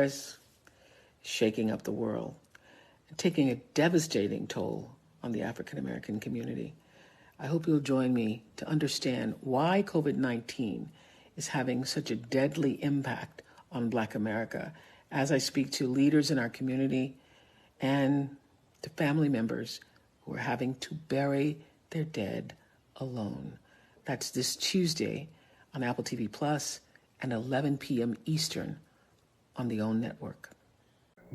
coronavirus shaking up the world and taking a devastating toll on the African American community. I hope you'll join me to understand why COVID-19 is having such a deadly impact on Black America as I speak to leaders in our community and to family members who are having to bury their dead alone. That's this Tuesday on Apple TV Plus and 11 p.m. Eastern on the OWN network.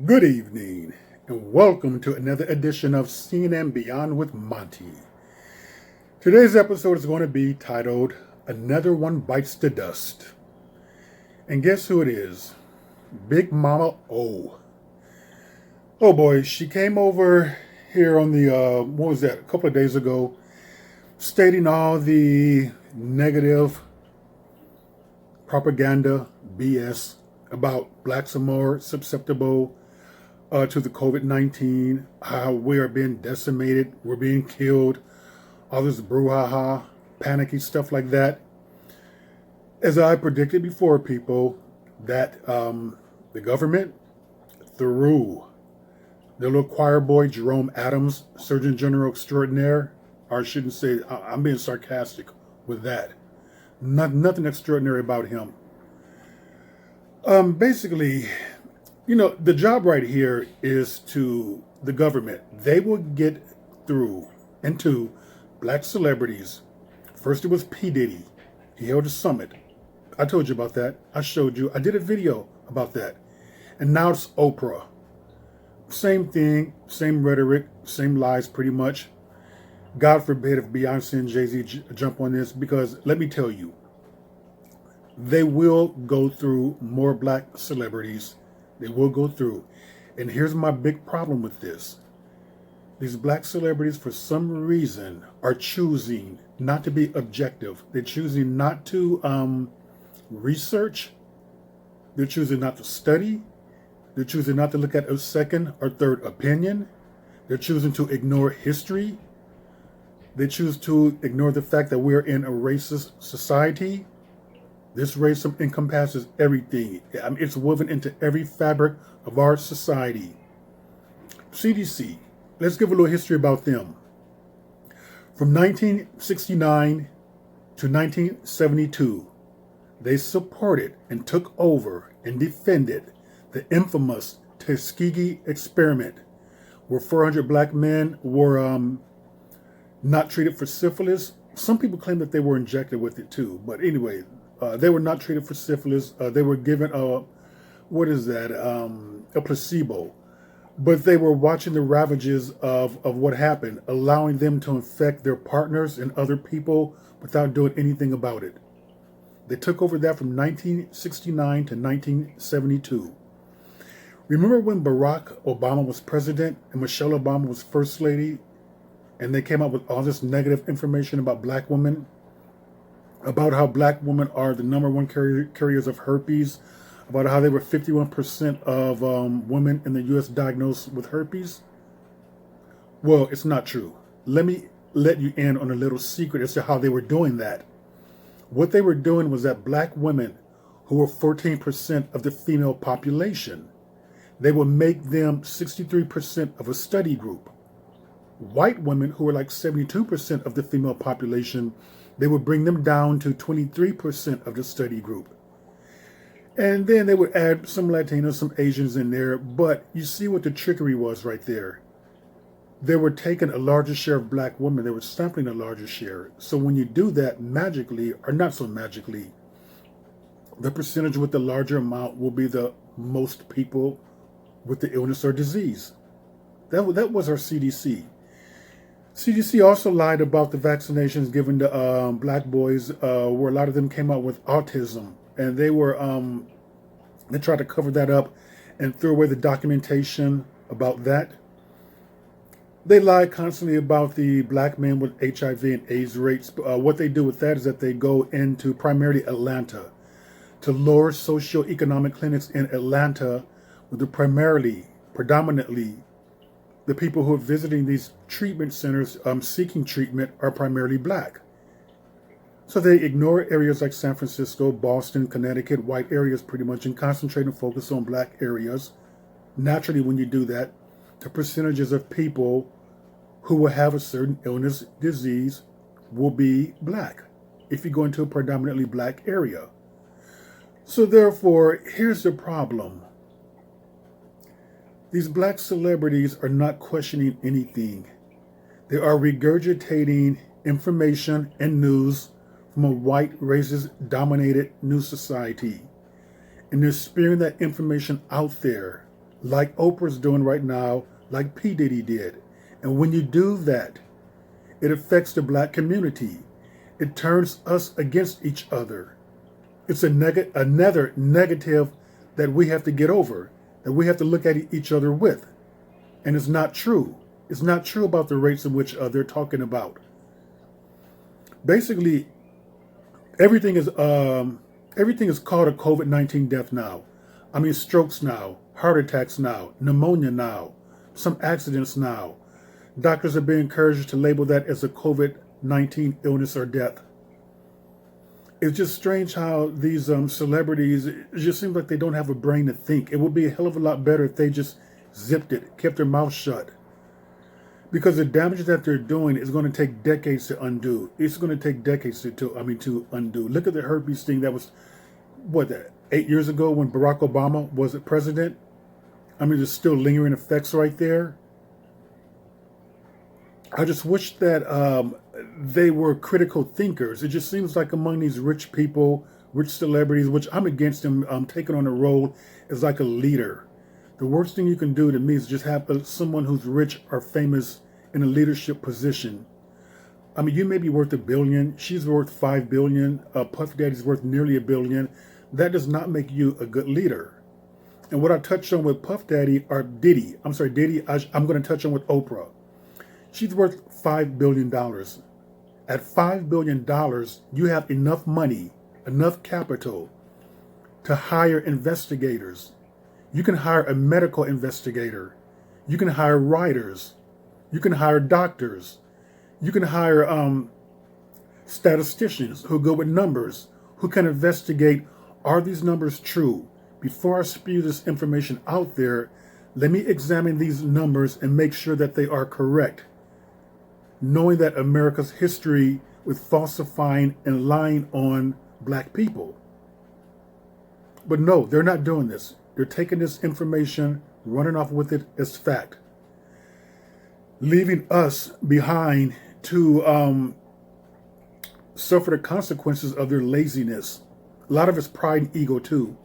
Good evening, and welcome to another edition of CNN Beyond with Monty. Today's episode is going to be titled, Another One Bites the Dust. And guess who it is? Big Mama O. Oh boy, she came over here on the, a couple of days ago, stating all the negative propaganda, BS, about blacks are more susceptible to the COVID-19, how we are being decimated, we're being killed, all this brouhaha, panicky stuff like that. As I predicted before, people, that the government, through the little choir boy, Jerome Adams, Surgeon General Extraordinaire, or I shouldn't say, I'm being sarcastic with that. Nothing extraordinary about him. Basically, the job right here is to the government. They will get through into black celebrities. First it was P. Diddy. He held a summit. I told you about that. I showed you. I did a video about that. And now it's Oprah. Same thing, same rhetoric, same lies pretty much. God forbid if Beyonce and Jay-Z jump on this, because let me tell you, they will go through more black celebrities. They will go through. And here's my big problem with this. These black celebrities, for some reason, are choosing not to be objective. They're choosing not to research. They're choosing not to study. They're choosing not to look at a second or third opinion. They're choosing to ignore history. They choose to ignore the fact that we're in a racist society. This racism encompasses everything. I mean, it's woven into every fabric of our society. CDC, let's give a little history about them. From 1969 to 1972, they supported and took over and defended the infamous Tuskegee experiment, where 400 black men were not treated for syphilis. Some people claim that they were injected with it too, but anyway, they were not treated for syphilis. They were given a placebo, but they were watching the ravages of what happened, allowing them to infect their partners and other people without doing anything about it. They took over that from 1969 to 1972. Remember when Barack Obama was president and Michelle Obama was first lady, and they came up with all this negative information about black women, about how black women are the number one carriers of herpes, about how they were 51% of women in the U.S. diagnosed with herpes? Well, it's not true. Let me let you in on a little secret as to how they were doing that. What they were doing was that black women, who were 14% of the female population, they would make them 63% of a study group. White women, who were like 72% of the female population, they would bring them down to 23% of the study group. And then they would add some Latinos, some Asians in there. But you see what the trickery was right there. They were taking a larger share of black women. They were sampling a larger share. So when you do that magically, or not so magically, the percentage with the larger amount will be the most people with the illness or disease. That was our CDC. CDC also lied about the vaccinations given to black boys, where a lot of them came out with autism, and they tried to cover that up and threw away the documentation about that. They lie constantly about the black men with HIV and AIDS rates. What they do with that is that they go into primarily Atlanta to lower socioeconomic clinics in Atlanta, with the predominantly, the people who are visiting these treatment centers seeking treatment are primarily black. So they ignore areas like San Francisco, Boston, Connecticut, white areas pretty much, and concentrate and focus on black areas. Naturally, when you do that, the percentages of people who will have a certain illness, disease, will be black if you go into a predominantly black area. So therefore, here's the problem. These black celebrities are not questioning anything. They are regurgitating information and news from a white, racist-dominated news society. And they're spearing that information out there, like Oprah's doing right now, like P. Diddy did. And when you do that, it affects the black community. It turns us against each other. It's another negative that we have to get over, that we have to look at each other with. And it's not true. It's not true about the rates in which they're talking about. Basically, everything is called a COVID-19 death now. I mean, strokes now, heart attacks now, pneumonia now, some accidents now. Doctors are being encouraged to label that as a COVID-19 illness or death. It's just strange how these celebrities, it just seems like they don't have a brain to think. It would be a hell of a lot better if they just zipped it, kept their mouth shut. Because the damage that they're doing is going to take decades to undo. It's going to take decades to undo. Look at the herpes thing that was, 8 years ago when Barack Obama was president? I mean, there's still lingering effects right there. I just wish that they were critical thinkers. It just seems like among these rich people, rich celebrities, which I'm against them taking on a role as like a leader. The worst thing you can do to me is just have someone who's rich or famous in a leadership position. I mean, you may be worth $1 billion. She's worth $5 billion. Puff Daddy's worth nearly $1 billion. That does not make you a good leader. And what I touched on with Puff Daddy or Diddy, I'm going to touch on with Oprah. She's worth $5 billion. At $5 billion, you have enough money, enough capital to hire investigators. You can hire a medical investigator. You can hire writers. You can hire doctors. You can hire statisticians who go with numbers, who can investigate, are these numbers true? Before I spew this information out there, let me examine these numbers and make sure that they are correct. Knowing that America's history with falsifying and lying on black people. But no, they're not doing this. They're taking this information, running off with it as fact, leaving us behind to suffer the consequences of their laziness. A lot of it's pride and ego too.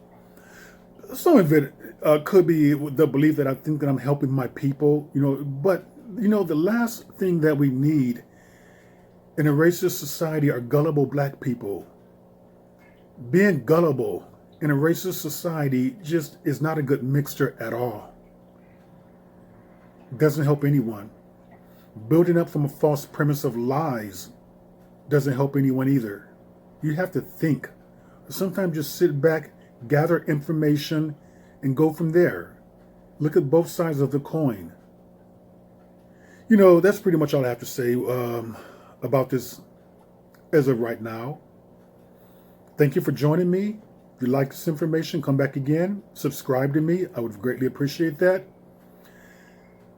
Some of it could be the belief that I think that I'm helping my people, but the last thing that we need in a racist society are gullible black people. Being gullible in a racist society just is not a good mixture at all. Doesn't help anyone. Building up from a false premise of lies doesn't help anyone either. You have to think. Sometimes just sit back, gather information, and go from there. Look at both sides of the coin. That's pretty much all I have to say about this as of right now. Thank you for joining me. If you like this information, come back again. Subscribe to me. I would greatly appreciate that.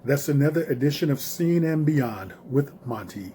That's another edition of Seeing and Beyond with Monty.